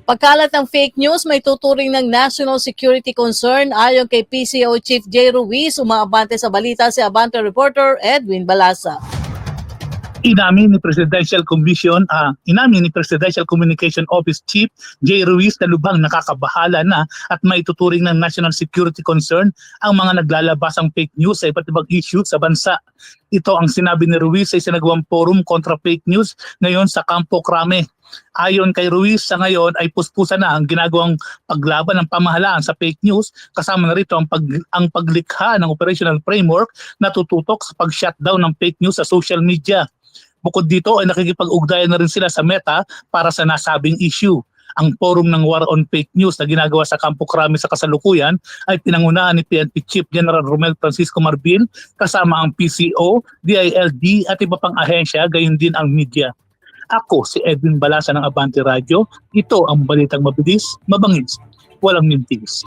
Pagkalat ng fake news, may tuturing ng national security concern ayon kay PCO Chief J. Ruiz. Umaabante sa balita si Abante reporter Edwin Balasa. Inamin ni Presidential Communication Office Chief J. Ruiz na lubhang nakakabahala na at maituturing ng national security concern ang mga naglalabasang fake news sa iba't ibang issue sa bansa. Ito ang sinabi ni Ruiz sa isinagawang forum kontra fake news ngayon sa Campo Crame. Ayon kay Ruiz, sa ngayon ay puspusan na ang ginagawang paglaban ng pamahalaan sa fake news, kasama na rito ang paglikha ng operational framework na tututok sa pag-shutdown ng fake news sa social media. Bukod dito ay nakikipag-ugnayan na rin sila sa Meta para sa nasabing issue. Ang forum ng War on Fake News na ginagawa sa Campo Crame sa kasalukuyan ay pinangunahan ni PNP Chief General Romel Francisco Marbin kasama ang PCO, DILG at iba pang ahensya, gayon din ang media. Ako si Edwin Balasa ng Abante Radio. Ito ang balitang mabilis, mabangis, walang mintis.